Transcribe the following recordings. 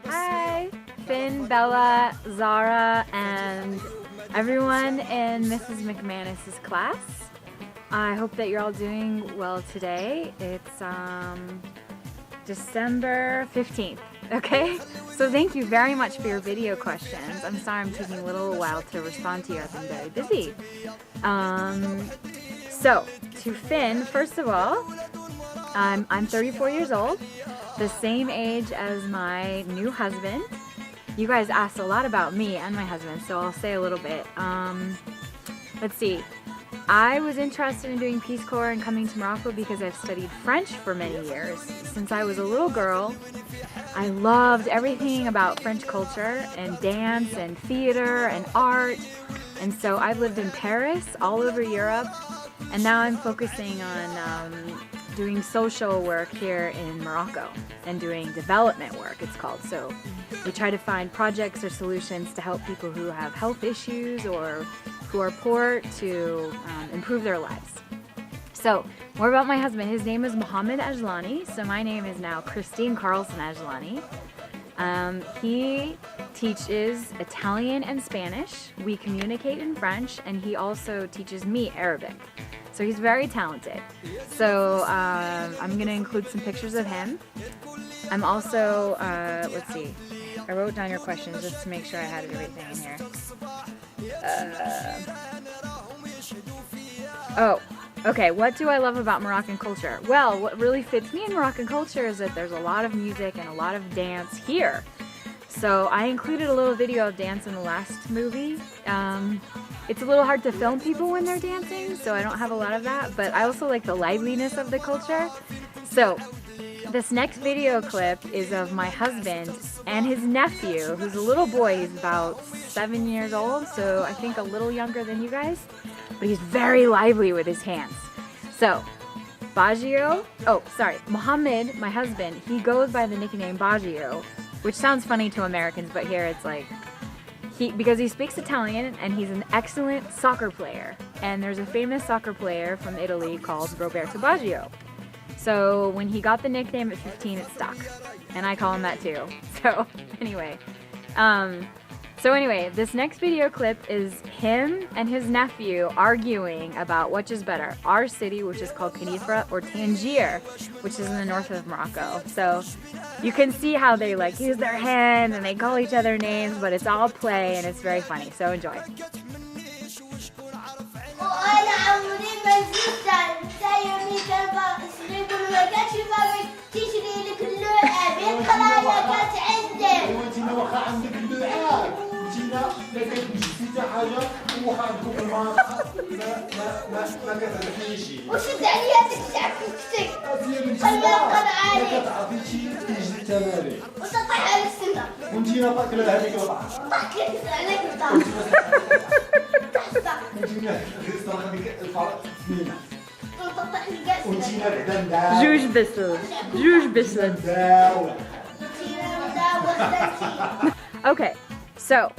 Hi, Finn, Bella, Zara, and everyone in Mrs. McManus's class. I hope that you're all doing well today. It's December 15th, okay? So thank you very much for your video questions. I'm sorry I'm taking a little while to respond to you. I've been very busy. So, to Finn, first of all, I'm 34 years old, the same age as my new husband. You guys asked a lot about me and my husband, so I'll say a little bit. Let's see. I was interested in doing Peace Corps and coming to Morocco because I've studied French for many years. Since I was a little girl, I loved everything about French culture and dance and theater and art. And so I've lived in Paris, all over Europe, and now I'm focusing on doing social work here in Morocco and doing development work, it's called. So we try to find projects or solutions to help people who have health issues or who are poor to improve their lives. So, more about my husband. His name is Mohammed Ajlani, so my name is now Christine Carlson Ajlani. He teaches Italian and Spanish. We communicate in French, and he also teaches me Arabic. So he's very talented. So I'm gonna include some pictures of him. I'm also, let's see, I wrote down your questions just to make sure I had everything in here. Oh, okay, what do I love about Moroccan culture? Well, what really fits me in Moroccan culture is that there's a lot of music and a lot of dance here. So I included a little video of dance in the last movie. It's a little hard to film people when they're dancing, so I don't have a lot of that, but I also like the liveliness of the culture. So this next video clip is of my husband and his nephew, who's a little boy. He's about 7 years old, so I think a little younger than you guys, but he's very lively with his hands. So, Mohammed, my husband, he goes by the nickname Baggio, which sounds funny to Americans, but here it's like, because he speaks Italian and he's an excellent soccer player. And there's a famous soccer player from Italy called Roberto Baggio. So when he got the nickname at 15, it stuck. And I call him that too. So anyway, this next video clip is him and his nephew arguing about which is better, our city, which is called Kenifra, or Tangier, which is in the north of Morocco. So you can see how they like use their hands and they call each other names, but it's all play and it's very funny. So enjoy. وش الدنيا تكتب تكتب خليها عليك وتطيح على السنة وانتي نطق لها هذيك القطعة طق عليك القطعة جوج بسل. Okay, so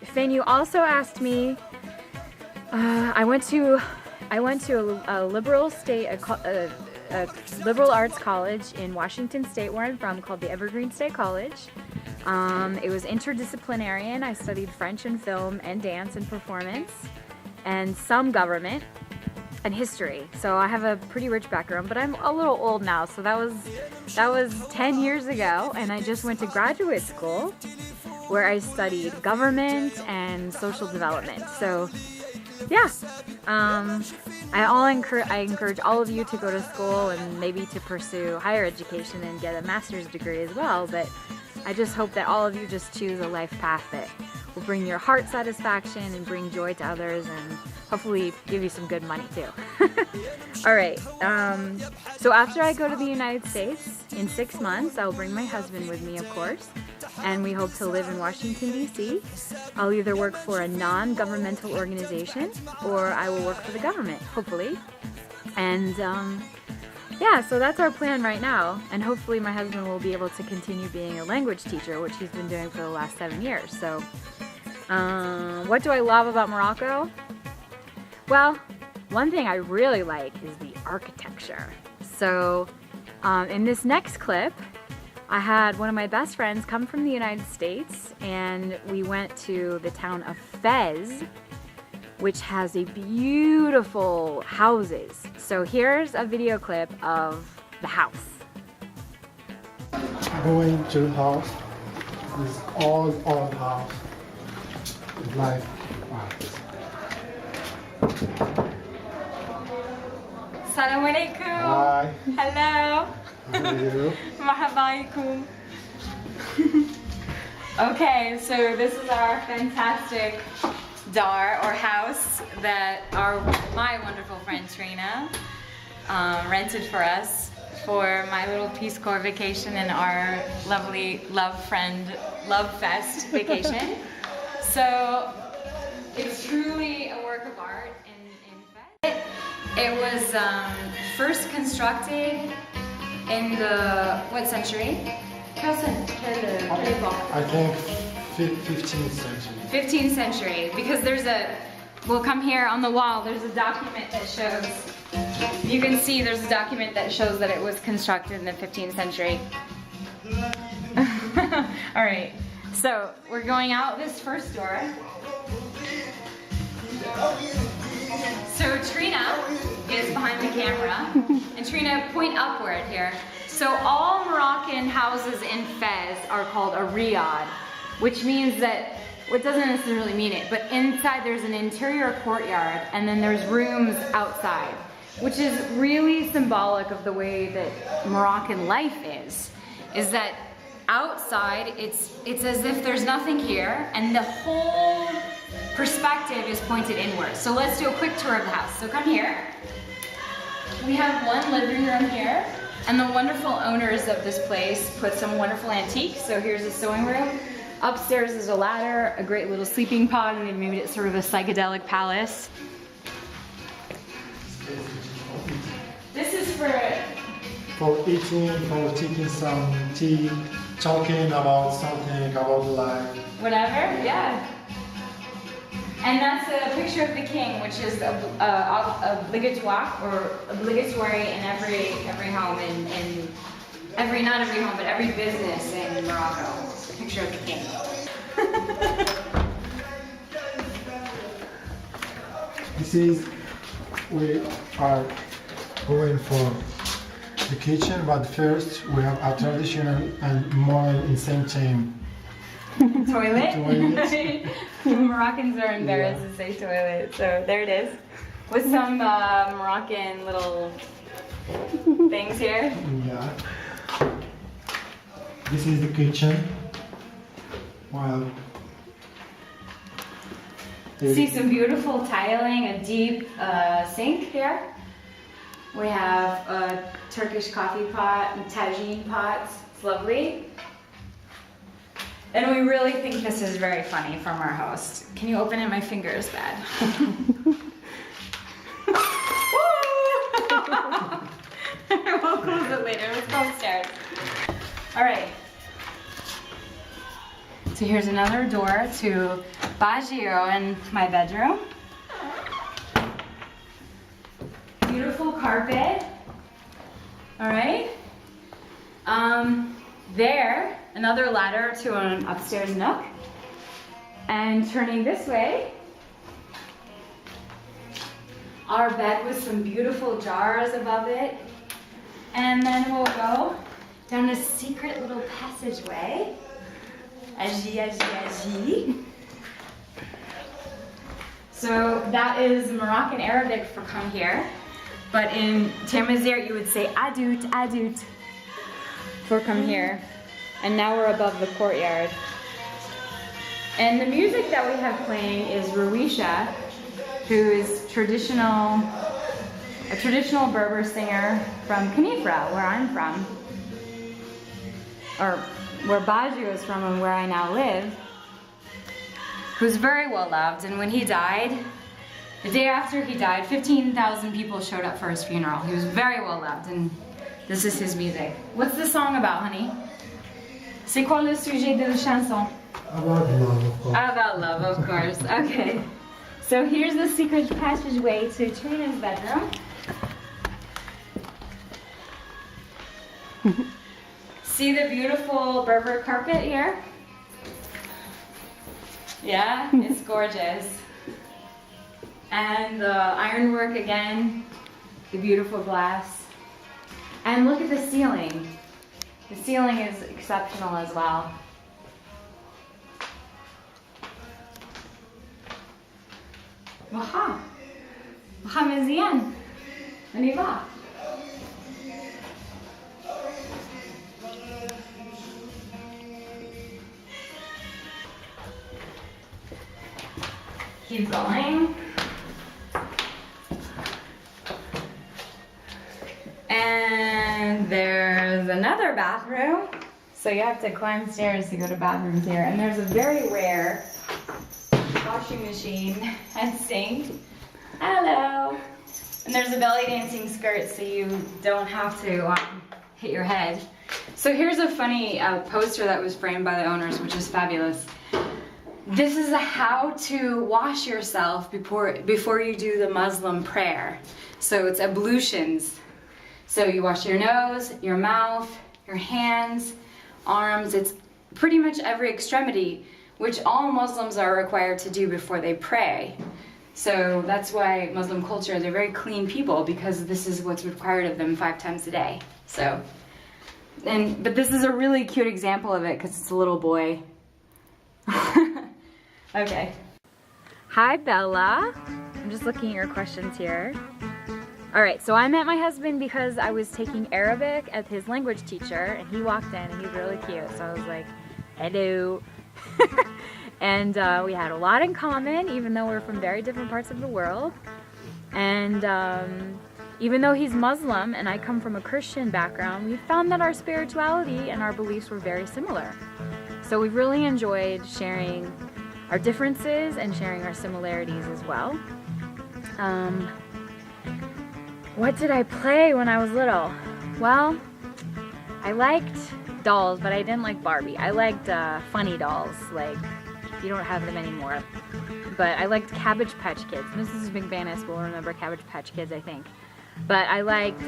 Finn, you also asked me. I went to a liberal arts college in Washington State, where I'm from, called the Evergreen State College. It was interdisciplinary, and I studied French and film and dance and performance and some government and history. So I have a pretty rich background, but I'm a little old now. So that was 10 years ago, and I just went to graduate school where I studied government and social development. So yeah, I encourage all of you to go to school and maybe to pursue higher education and get a master's degree as well. But I just hope that all of you just choose a life path that will bring your heart satisfaction and bring joy to others, and hopefully give you some good money too. All right, so after I go to the United States in 6 months, I'll bring my husband with me, of course, and we hope to live in Washington, D.C. I'll either work for a non-governmental organization or I will work for the government, hopefully. And yeah, so that's our plan right now, and hopefully my husband will be able to continue being a language teacher, which he's been doing for the last 7 years. So what do I love about Morocco? Well, one thing I really like is the architecture. So in this next clip, I had one of my best friends come from the United States, and we went to the town of Fez, which has a beautiful houses. So here's a video clip of the house. Going to the house. This is all old house. It's like wow. Assalamu alaikum. Hi. Hello. How are you? Marhaba alaikum. Okay, so this is our fantastic dar or house that my wonderful friend Trina rented for us for my little Peace Corps vacation and our lovely Love Fest vacation. So it's truly a work of art in Fez. It was first constructed in the, what century? I think 15th century. 15th century, because we'll come here on the wall, there's a document that shows, you can see there's a document that shows that it was constructed in the 15th century. All right, so we're going out this first door. So Trina is behind the camera, and Trina, point upward here. So all Moroccan houses in Fez are called a riad, which means that, what doesn't necessarily mean it, but inside there's an interior courtyard, and then there's rooms outside, which is really symbolic of the way that Moroccan life is that outside it's as if there's nothing here, and the whole perspective is pointed inward. So let's do a quick tour of the house. So come here. We have one living room here, and the wonderful owners of this place put some wonderful antiques. So here's a sewing room. Upstairs is a ladder, a great little sleeping pod, and they made it sort of a psychedelic palace. This is for eating, for taking some tea, talking about something, about life. whatever, yeah. And that's a picture of the king, which is obligatory in every home in not every home, but every business in Morocco. Picture of the king. This is, we are going for the kitchen, but first we have a traditional and more insane theme. Toilet? Toilet. Moroccans are embarrassed to say toilet, so there it is. With some Moroccan little things here. Yeah. This is the kitchen. Wow. See some beautiful tiling, a deep sink here. We have a Turkish coffee pot and tagine pots. It's lovely. And we really think this is very funny from our host. Can you open it? My finger is bad. We'll close it later. Let's go upstairs. All right. So here's another door to Baggio and my bedroom. Beautiful carpet. All right. There, another ladder to an upstairs nook. And turning this way, our bed with some beautiful jars above it. And then we'll go down a secret little passageway. Aji. So that is Moroccan Arabic for come here. But in Tamazight you would say adout for come here. And now we're above the courtyard. And the music that we have playing is Rawisha, who is a traditional Berber singer from Khenifra, where I'm from. Or where Baggio is from and where I now live. Who's very well loved, and when he died, the day after he died, 15,000 people showed up for his funeral. He was very well loved, and this is his music. What's the song about, honey? C'est quoi le sujet de la chanson? About love, of course. About love, of course. Okay. So here's the secret passageway to Trina's bedroom. See the beautiful Berber carpet here? Yeah, it's gorgeous. And the ironwork again, the beautiful glass. And look at the ceiling. The ceiling is exceptional as well. Waha. Waha Mezian. On y va. Keep going. And there's another bathroom. So you have to climb stairs to go to bathrooms here. And there's a very rare washing machine and sink. Hello. And there's a belly dancing skirt so you don't have to hit your head. So here's a funny poster that was framed by the owners, which is fabulous. This is how to wash yourself before you do the Muslim prayer. So it's ablutions. So you wash your nose, your mouth, your hands, arms. It's pretty much every extremity, which all Muslims are required to do before they pray. So that's why Muslim culture, they're very clean people, because this is what's required of them 5 times a day. So, but this is a really cute example of it because it's a little boy. Okay. Hi, Bella. I'm just looking at your questions here. All right, so I met my husband because I was taking Arabic at his language teacher, and he walked in and he's really cute. So I was like, hello. And we had a lot in common, even though we're from very different parts of the world. And even though he's Muslim and I come from a Christian background, we found that our spirituality and our beliefs were very similar. So we've really enjoyed sharing our differences and sharing our similarities as well. What did I play when I was little? Well, I liked dolls, but I didn't like Barbie. I liked funny dolls, like, you don't have them anymore. But I liked Cabbage Patch Kids. Mrs. McManus will remember Cabbage Patch Kids, I think. But I liked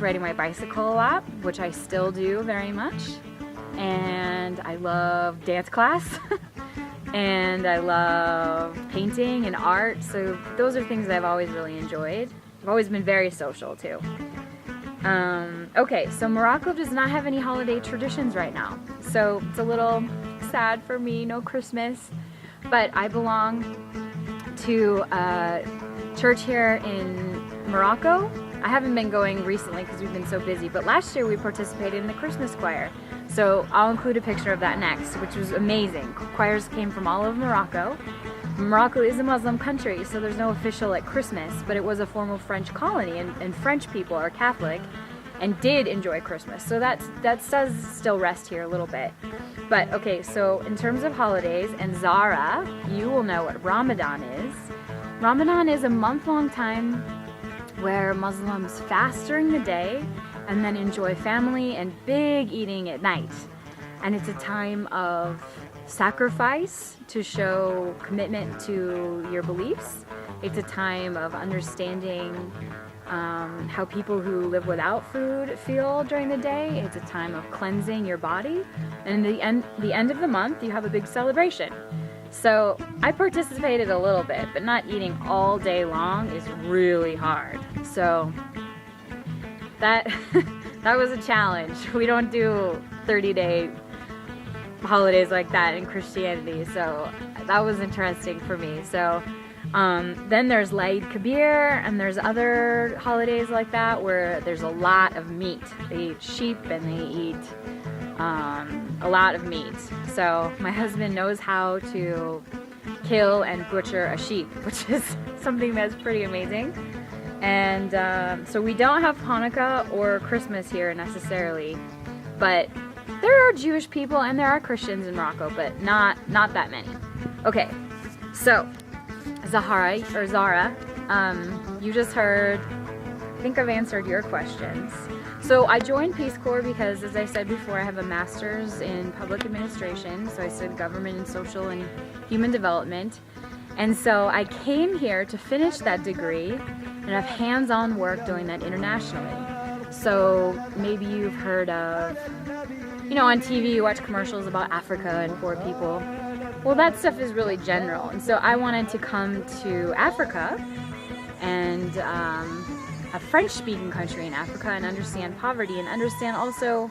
riding my bicycle a lot, which I still do very much. And I love dance class. And I love painting and art. So those are things that I've always really enjoyed. I've always been very social too. Okay, so Morocco does not have any holiday traditions right now. So it's a little sad for me, no Christmas. But I belong to a church here in Morocco. I haven't been going recently because we've been so busy, but last year we participated in the Christmas choir. So I'll include a picture of that next, which was amazing. Choirs came from all over Morocco. Morocco is a Muslim country, so there's no official at Christmas, but it was a former French colony, and French people are Catholic and did enjoy Christmas. So that does still rest here a little bit. But okay, so in terms of holidays, and Zara, you will know what Ramadan is. Ramadan is a month-long time where Muslims fast during the day and then enjoy family and big eating at night. And it's a time of sacrifice to show commitment to your beliefs. It's a time of understanding how people who live without food feel during the day. It's a time of cleansing your body. And in the end of the month, you have a big celebration. So I participated a little bit, but not eating all day long is really hard. So that was a challenge. We don't do 30-day holidays like that in Christianity, so that was interesting for me. So then there's Laid Kabir, and there's other holidays like that where there's a lot of meat. They eat sheep and they eat a lot of meat. So my husband knows how to kill and butcher a sheep, which is something that's pretty amazing. And so we don't have Hanukkah or Christmas here necessarily, but there are Jewish people and there are Christians in Morocco, but not that many. Okay, so Zara, you just heard, I think I've answered your questions. So I joined Peace Corps because, as I said before, I have a master's in public administration, so I studied government and social and human development. And so I came here to finish that degree and have hands-on work doing that internationally. So maybe you've heard of, on TV you watch commercials about Africa and poor people. Well, that stuff is really general. And so I wanted to come to Africa and a French-speaking country in Africa and understand poverty and understand also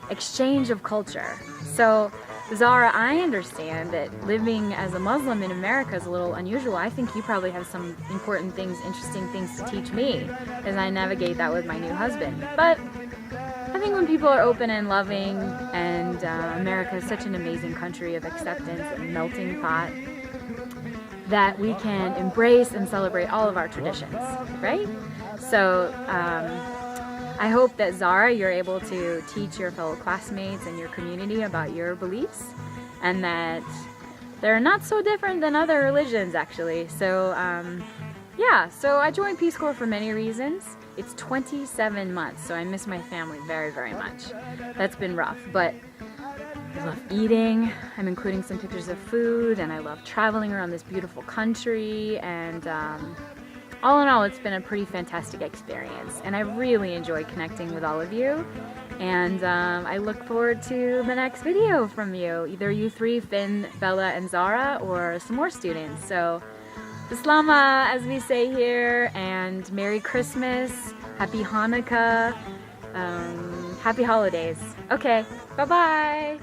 exchange of culture. So Zara, I understand that living as a Muslim in America is a little unusual. I think you probably have some important things, interesting things to teach me as I navigate that with my new husband. But I think when people are open and loving, and America is such an amazing country of acceptance and melting pot, that we can embrace and celebrate all of our traditions, right? So I hope that, Zara, you're able to teach your fellow classmates and your community about your beliefs, and that they're not so different than other religions, actually. So yeah, so I joined Peace Corps for many reasons. It's 27 months, so I miss my family very, very much. That's been rough, but I love eating. I'm including some pictures of food, and I love traveling around this beautiful country, and all in all, it's been a pretty fantastic experience, and I really enjoyed connecting with all of you, and I look forward to the next video from you, either you three, Finn, Bella, and Zara, or some more students. So, Bislama, as we say here, and Merry Christmas, Happy Hanukkah, Happy Holidays. Okay, bye-bye!